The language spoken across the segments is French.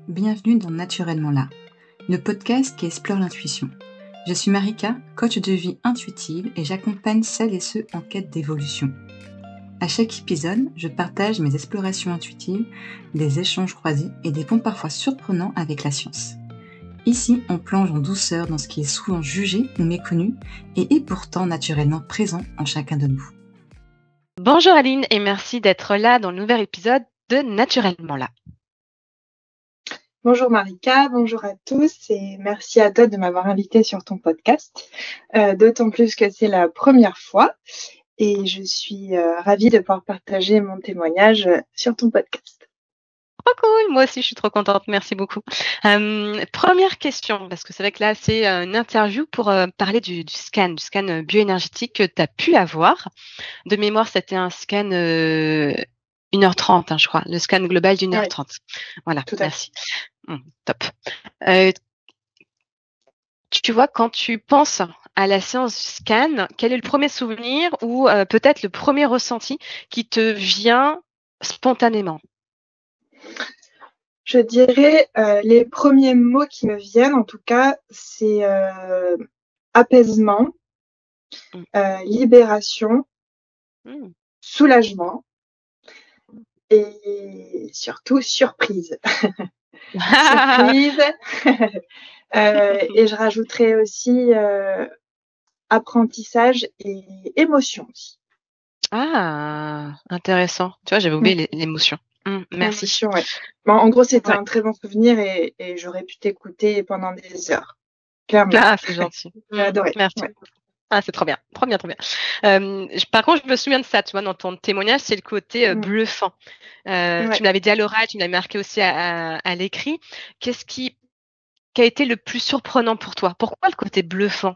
bienvenue dans Naturellement là, le podcast qui explore l'intuition. Je suis Marika, coach de vie intuitive et j'accompagne celles et ceux en quête d'évolution. À chaque épisode, je partage mes explorations intuitives, des échanges croisés et des ponts parfois surprenants avec la science. Ici, on plonge en douceur dans ce qui est souvent jugé ou méconnu et est pourtant naturellement présent en chacun de nous. Bonjour Aline et merci d'être là dans le nouvel épisode de Naturellement là. Bonjour Marika, bonjour à tous et merci à toi de m'avoir invitée sur ton podcast, d'autant plus que c'est la première fois et je suis ravie de pouvoir partager mon témoignage sur ton podcast. Trop cool, moi aussi je suis trop contente, merci beaucoup. Première question, parce que c'est vrai que là c'est une interview pour parler du scan bioénergétique que tu as pu avoir. De mémoire, c'était un scan 1h30, je crois, le scan global d'1h30. Ouais. Voilà, merci. Top. Tu vois, quand tu penses à la séance du scan, quel est le premier souvenir ou peut-être le premier ressenti qui te vient spontanément? Je dirais les premiers mots qui me viennent, en tout cas, c'est apaisement, libération, soulagement et surtout surprise. Surprise. Et je rajouterais aussi apprentissage et émotion aussi. Ah, intéressant. Tu vois, j'avais oublié l'émotion. Merci. Émotion, ouais. Bon, en gros, c'était un très bon souvenir et j'aurais pu t'écouter pendant des heures. Clairement. Ah, c'est gentil. J'ai adoré. Merci. Ouais. Ah, c'est trop bien. Trop bien. Par contre, je me souviens de ça, tu vois, dans ton témoignage, c'est le côté bluffant. Tu me l'avais dit à l'oral, tu me l'avais marqué aussi à l'écrit. Qu'est-ce qui a été le plus surprenant pour toi? Pourquoi le côté bluffant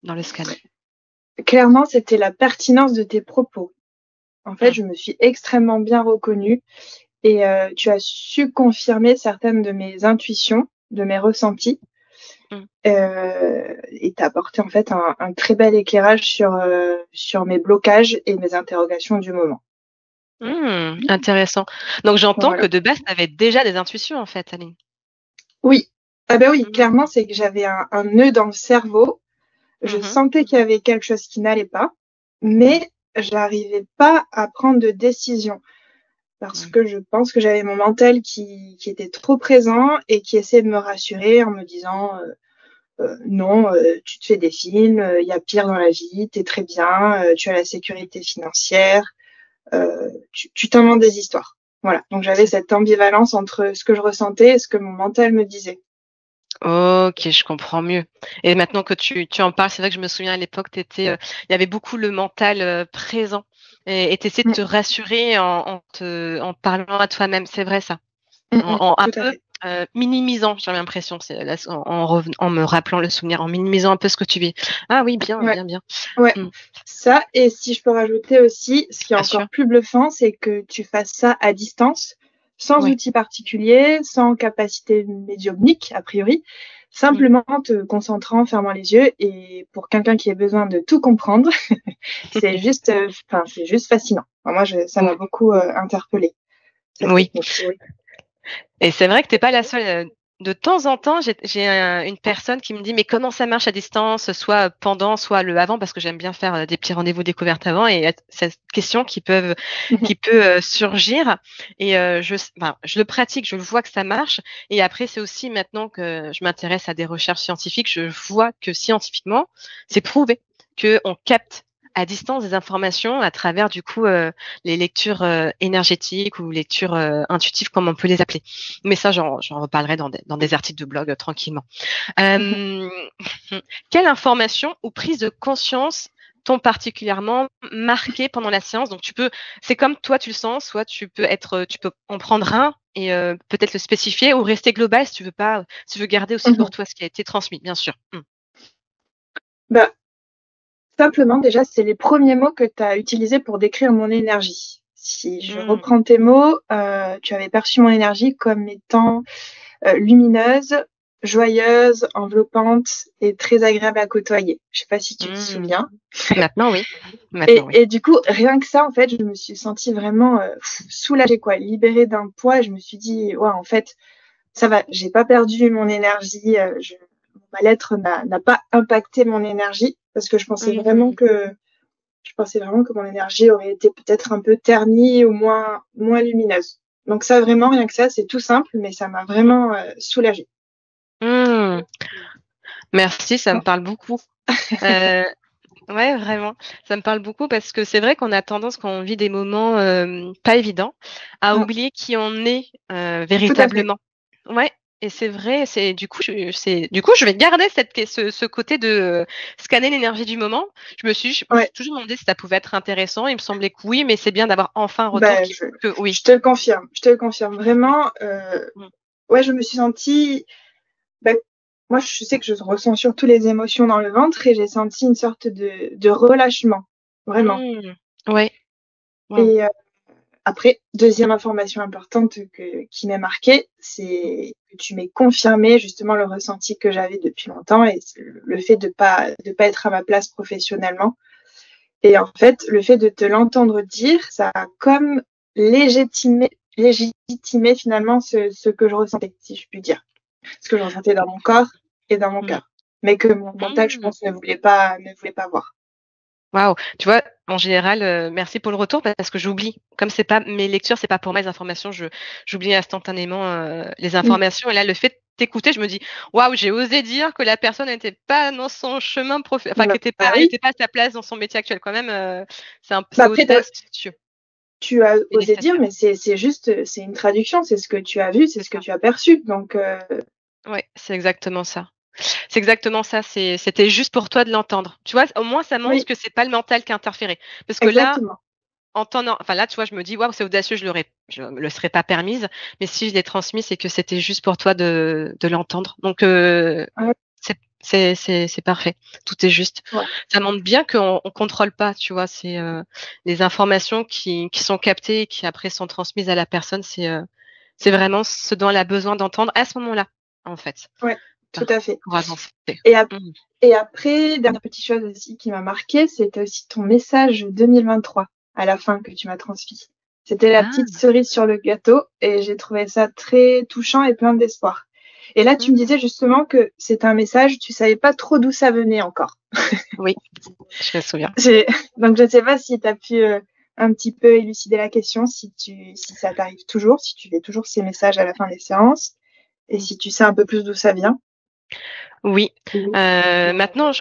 dans le scan? Clairement, c'était la pertinence de tes propos. En fait, je me suis extrêmement bien reconnue et tu as su confirmer certaines de mes intuitions, de mes ressentis. Et t'as apporté en fait un très bel éclairage sur mes blocages et mes interrogations du moment. Intéressant. Donc j'entends que de base, tu avais déjà des intuitions en fait, Aline. Oui. Ah ben oui, clairement, c'est que j'avais un nœud dans le cerveau. Je sentais qu'il y avait quelque chose qui n'allait pas, mais j'arrivais pas à prendre de décision parce que je pense que j'avais mon mental qui était trop présent et qui essayait de me rassurer en me disant non, tu te fais des films, il y a pire dans la vie, t'es très bien, tu as la sécurité financière, tu t'inventes des histoires. Voilà, donc j'avais cette ambivalence entre ce que je ressentais et ce que mon mental me disait. Ok, je comprends mieux. Et maintenant que tu en parles, c'est vrai que je me souviens à l'époque, il y avait beaucoup le mental présent et t'essayais de te rassurer en parlant à toi-même. C'est vrai ça. Un peu minimisant, j'ai l'impression, en me rappelant le souvenir, en minimisant un peu ce que tu vis. Ah oui, bien. Ouais, ça, et si je peux rajouter aussi, ce qui est encore plus bluffant, c'est que tu fasses ça à distance, sans outil particulier, sans capacité médiumnique, a priori, simplement te concentrant, fermant les yeux, et pour quelqu'un qui ait besoin de tout comprendre, c'est juste fascinant. Alors moi, ça m'a beaucoup interpellée. Oui. Et c'est vrai que t'es pas la seule. De temps en temps, j'ai une personne qui me dit mais comment ça marche à distance, soit pendant, soit le avant, parce que j'aime bien faire des petits rendez-vous découvertes avant et cette question qui peut surgir. Et je le pratique, je vois que ça marche. Et après, c'est aussi maintenant que je m'intéresse à des recherches scientifiques, je vois que scientifiquement, c'est prouvé que on capte à distance des informations à travers du coup les lectures énergétiques ou lectures intuitives comme on peut les appeler. Mais ça, j'en reparlerai dans des articles de blog tranquillement. Quelle information ou prise de conscience t'ont particulièrement marqué pendant la séance? Donc c'est comme toi tu le sens, soit tu peux en prendre un et peut-être le spécifier ou rester global si tu veux garder aussi pour toi ce qui a été transmis, bien sûr. Simplement, déjà, c'est les premiers mots que tu as utilisés pour décrire mon énergie. Si je reprends tes mots, tu avais perçu mon énergie comme étant lumineuse, joyeuse, enveloppante et très agréable à côtoyer. Je sais pas si tu te souviens. Maintenant, oui. Et du coup, rien que ça, en fait, je me suis sentie vraiment soulagée, libérée d'un poids. Je me suis dit, en fait, ça va, j'ai pas perdu mon énergie, mon mal-être n'a pas impacté mon énergie parce que je pensais vraiment que mon énergie aurait été peut-être un peu ternie ou moins lumineuse. Donc ça, vraiment, rien que ça, c'est tout simple, mais ça m'a vraiment soulagée. Merci, ça me parle beaucoup. Ouais, vraiment. Ça me parle beaucoup parce que c'est vrai qu'on a tendance, quand on vit des moments pas évidents, à oublier qui on est véritablement. Ouais. Et c'est vrai, du coup, je vais garder ce côté de scanner l'énergie du moment. Je me suis toujours demandé si ça pouvait être intéressant. Il me semblait que oui, mais c'est bien d'avoir enfin un retour que oui. Je te le confirme. Vraiment, ouais, je me suis sentie, moi, je sais que je ressens surtout les émotions dans le ventre et j'ai senti une sorte de relâchement. Vraiment. Ouais. Wow. Et après, deuxième information importante qui m'est marquée, c'est que tu m'as confirmé justement le ressenti que j'avais depuis longtemps et le fait de pas être à ma place professionnellement. Et en fait, le fait de te l'entendre dire, ça a comme légitimé finalement ce que je ressentais, si je puis dire. Ce que je ressentais dans mon corps et dans mon cœur. Mais que mon mental, je pense, ne voulait pas voir. Waouh, tu vois, en général, merci pour le retour parce que j'oublie. Comme c'est pas mes lectures, c'est pas pour mes informations, j'oublie instantanément les informations. Et là, le fait de t'écouter, je me dis, waouh, j'ai osé dire que la personne n'était pas dans son chemin qu'elle n'était pas à sa place dans son métier actuel. Quand même, c'est audacieux. Tu as osé dire, mais c'est juste, c'est une traduction, c'est ce que tu as vu, c'est ce que tu as perçu. Donc, ouais, c'est exactement ça. C'est exactement ça. C'était juste pour toi de l'entendre. Tu vois, au moins, ça montre que c'est pas le mental qui a interféré. Parce que là, là, tu vois, je me dis, waouh, c'est audacieux, je me le serais pas permise. Mais si je l'ai transmis, c'est que c'était juste pour toi de l'entendre. Donc, c'est parfait. Tout est juste. Ouais. Ça montre bien qu'on contrôle pas, tu vois. C'est les informations qui sont captées et qui après sont transmises à la personne. C'est vraiment ce dont elle a besoin d'entendre à ce moment-là, en fait. Ouais. Tout à fait. Pour avancer. Et après, dernière petite chose aussi qui m'a marquée, c'était aussi ton message 2023 à la fin que tu m'as transmis. C'était la petite cerise sur le gâteau et j'ai trouvé ça très touchant et plein d'espoir. Et là, tu me disais justement que c'est un message, tu savais pas trop d'où ça venait encore. Oui, je me souviens. Donc, je ne sais pas si tu as pu un petit peu élucider la question, si ça t'arrive toujours, si tu fais toujours ces messages à la fin des séances et si tu sais un peu plus d'où ça vient. Oui. Maintenant, je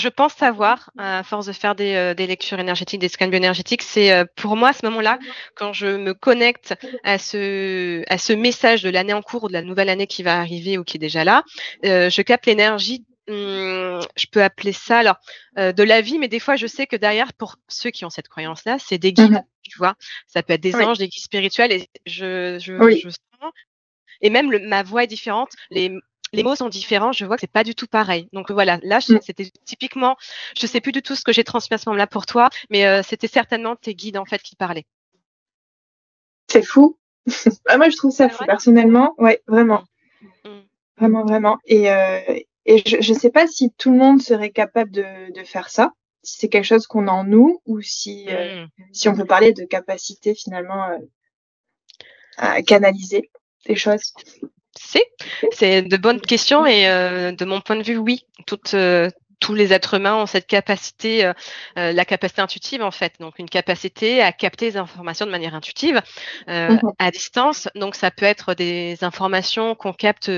pense savoir, à force de faire des lectures énergétiques, des scans bioénergétiques, c'est pour moi à ce moment-là, quand je me connecte à ce message de l'année en cours ou de la nouvelle année qui va arriver ou qui est déjà là, je capte l'énergie. Je peux appeler ça alors de la vie, mais des fois je sais que derrière, pour ceux qui ont cette croyance-là, c'est des guides, tu vois. Ça peut être des anges, des guides spirituels, et je sens. Et même ma voix est différente. Les mots sont différents, je vois que c'est pas du tout pareil. Donc voilà, là c'était typiquement, je sais plus du tout ce que j'ai transmis à ce moment-là pour toi, mais c'était certainement tes guides en fait qui parlaient. C'est fou. Moi je trouve ça fou personnellement, ouais, vraiment. Vraiment. Et je sais pas si tout le monde serait capable de faire ça, si c'est quelque chose qu'on a en nous ou si on peut parler de capacité finalement à canaliser les choses. C'est de bonnes questions et de mon point de vue, oui, tous les êtres humains ont cette capacité, la capacité intuitive en fait, donc une capacité à capter les informations de manière intuitive à distance. Donc ça peut être des informations qu'on capte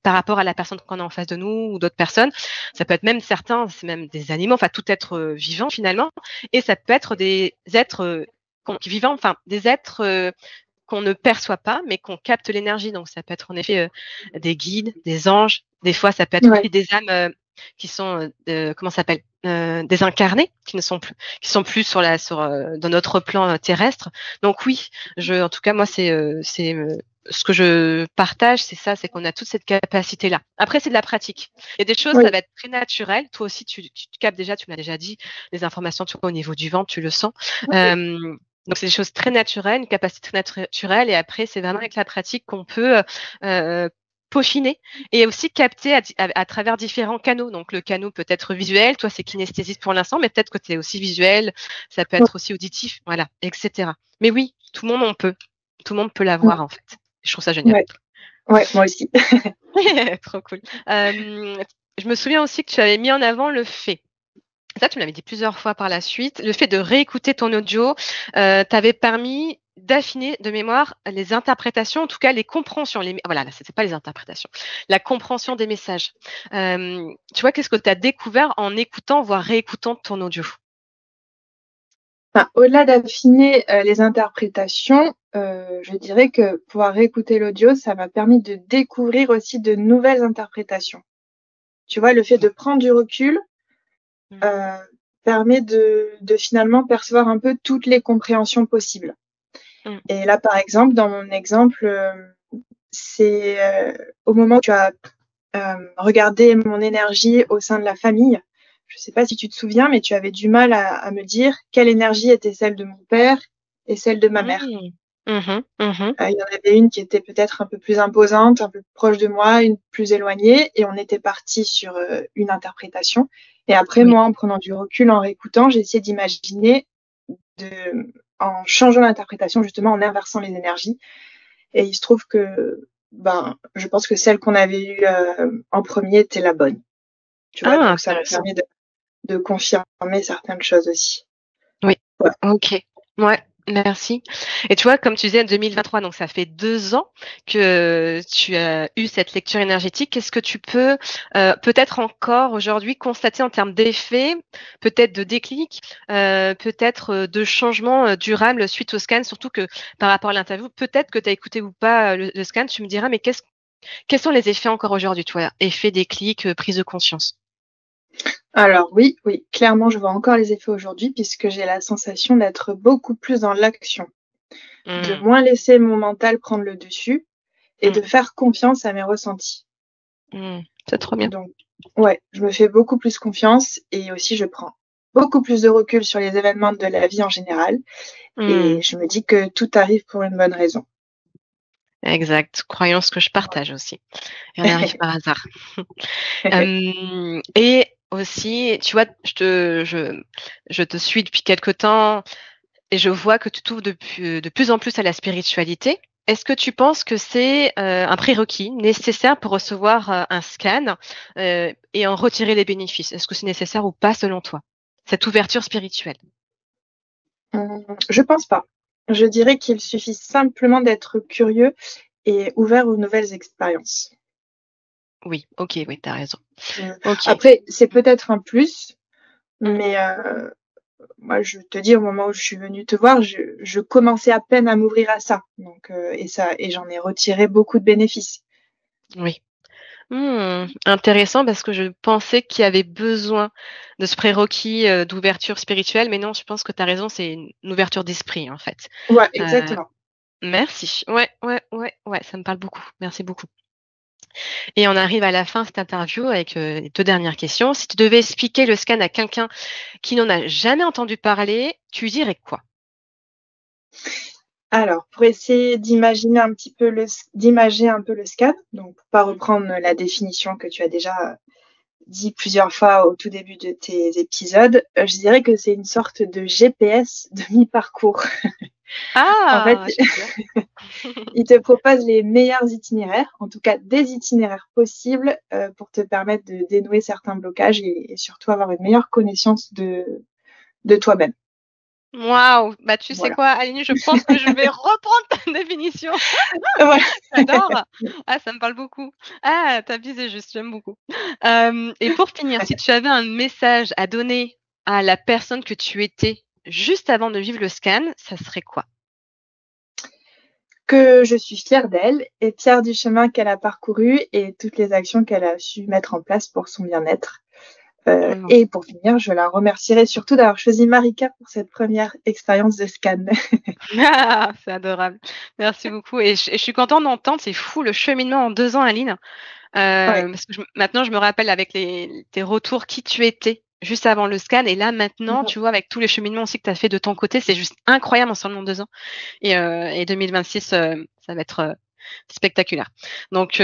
par rapport à la personne qu'on a en face de nous ou d'autres personnes. Ça peut être même c'est même des animaux, enfin tout être vivant finalement. Et ça peut être des êtres vivants, enfin des êtres qu'on ne perçoit pas, mais qu'on capte l'énergie. Donc, ça peut être en effet des guides, des anges. Des fois, ça peut être aussi des âmes qui sont, comment ça s'appelle, désincarnées, qui sont plus dans notre plan terrestre. Donc oui, en tout cas, moi, c'est ce que je partage, c'est ça, c'est qu'on a toute cette capacité-là. Après, c'est de la pratique. Il y a des choses, ça va être très naturel. Toi aussi, tu captes déjà, tu me l'as déjà dit, les informations, tu vois, au niveau du ventre, tu le sens. Donc, c'est des choses très naturelles, une capacité naturelle. Et après, c'est vraiment avec la pratique qu'on peut peaufiner et aussi capter à travers différents canaux. Donc, le canal peut être visuel. Toi, c'est kinesthésiste pour l'instant, mais peut-être que tu es aussi visuel. Ça peut être aussi auditif, voilà, etc. Mais oui, tout le monde peut l'avoir, en fait. Je trouve ça génial. Ouais, moi aussi. Trop cool. Je me souviens aussi que tu avais mis en avant le fait. Ça, tu me l'avais dit plusieurs fois par la suite. Le fait de réécouter ton audio t'avait permis d'affiner de mémoire les interprétations, en tout cas les compréhensions. Voilà, c'est pas les interprétations, la compréhension des messages. Tu vois, qu'est-ce que tu as découvert en écoutant, voire réécoutant ton audio? Au-delà d'affiner les interprétations, je dirais que pouvoir réécouter l'audio, ça m'a permis de découvrir aussi de nouvelles interprétations. Tu vois, le fait de prendre du recul permet de finalement percevoir un peu toutes les compréhensions possibles. Et là, par exemple, dans mon exemple, c'est au moment où tu as regardé mon énergie au sein de la famille. Je ne sais pas si tu te souviens, mais tu avais du mal à me dire quelle énergie était celle de mon père et celle de ma mère. Il y en avait une qui était peut-être un peu plus imposante, un peu plus proche de moi, une plus éloignée, et on était parti sur une interprétation. Et après, moi, en prenant du recul, en réécoutant, j'ai essayé d'imaginer, en changeant l'interprétation, justement, en inversant les énergies. Et il se trouve que, je pense que celle qu'on avait eue en premier était la bonne. Tu vois, donc ça m'a permis de confirmer certaines choses aussi. Oui. Ouais. Ok. Ouais. Merci. Et tu vois, comme tu disais, 2023, donc ça fait 2 ans que tu as eu cette lecture énergétique. Qu'est-ce que tu peux peut-être encore aujourd'hui constater en termes d'effets, peut-être de déclic, peut-être de changements durables suite au scan, surtout que par rapport à l'interview, peut-être que tu as écouté ou pas le scan, tu me diras, mais quels sont les effets encore aujourd'hui, tu vois, effets, déclic, prise de conscience? Alors oui, clairement, je vois encore les effets aujourd'hui puisque j'ai la sensation d'être beaucoup plus dans l'action, de moins laisser mon mental prendre le dessus et de faire confiance à mes ressentis. C'est trop bien. Donc, ouais, je me fais beaucoup plus confiance et aussi je prends beaucoup plus de recul sur les événements de la vie en général et je me dis que tout arrive pour une bonne raison. Exact, croyance que je partage aussi. Rien n'arrive par hasard. Et aussi, tu vois, je te suis depuis quelque temps et je vois que tu t'ouvres de plus en plus à la spiritualité. Est-ce que tu penses que c'est un prérequis nécessaire pour recevoir un scan et en retirer les bénéfices? Est-ce que c'est nécessaire ou pas selon toi, cette ouverture spirituelle? Je pense pas. Je dirais qu'il suffit simplement d'être curieux et ouvert aux nouvelles expériences. Oui, ok, oui, tu as raison. Okay. Après, c'est peut-être un plus, mais moi, je te dis, au moment où je suis venue te voir, je commençais à peine à m'ouvrir à ça. Donc, et j'en ai retiré beaucoup de bénéfices. Oui. Intéressant parce que je pensais qu'il y avait besoin de ce prérequis d'ouverture spirituelle, mais non, je pense que tu as raison, c'est une ouverture d'esprit en fait. Ouais, exactement. Merci. Ouais, ça me parle beaucoup. Merci beaucoup. Et on arrive à la fin de cette interview avec les 2 dernières questions. Si tu devais expliquer le scan à quelqu'un qui n'en a jamais entendu parler, tu dirais quoi? Alors, pour essayer d'imager un peu le scan, donc pour pas reprendre la définition que tu as déjà dit plusieurs fois au tout début de tes épisodes, je dirais que c'est une sorte de GPS de mi-parcours. En fait, il te propose les meilleurs itinéraires, en tout cas des itinéraires possibles pour te permettre de dénouer certains blocages et surtout avoir une meilleure connaissance de toi-même. Waouh! Bah, tu sais quoi, Aline, je pense que je vais reprendre ta définition. Ouais. J'adore. Ah, ça me parle beaucoup. Ah, tu as visé juste, j'aime beaucoup. Et pour finir, si tu avais un message à donner à la personne que tu étais juste avant de vivre le scan, ça serait quoi? Que je suis fière d'elle et fière du chemin qu'elle a parcouru et toutes les actions qu'elle a su mettre en place pour son bien-être. Et pour finir, je la remercierai surtout d'avoir choisi Marika pour cette première expérience de scan. Ah, c'est adorable. Merci beaucoup. Et je suis contente d'entendre, c'est fou le cheminement en 2 ans, Aline. Parce que maintenant, je me rappelle avec tes retours qui tu étais juste avant le scan. Et là, maintenant, tu vois, avec tous les cheminements aussi que tu as fait de ton côté, c'est juste incroyable en seulement 2 ans. Et 2026, ça va être spectaculaire. Donc,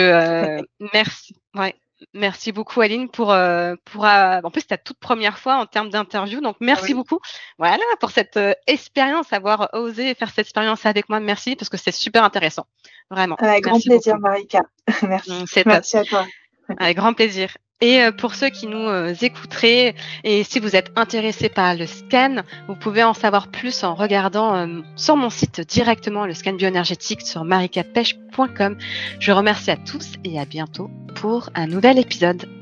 merci. Ouais. Merci beaucoup Aline pour en plus ta toute première fois en termes d'interview, donc merci beaucoup. Voilà pour cette expérience, avoir osé faire cette expérience avec moi. Merci parce que c'est super intéressant, vraiment. Avec grand plaisir, Marika. Merci. Merci à toi. Avec grand plaisir. Et pour ceux qui nous écouteraient, et si vous êtes intéressés par le scan, vous pouvez en savoir plus en regardant sur mon site directement le scan bioénergétique sur marikapêche.com. Je remercie à tous et à bientôt pour un nouvel épisode.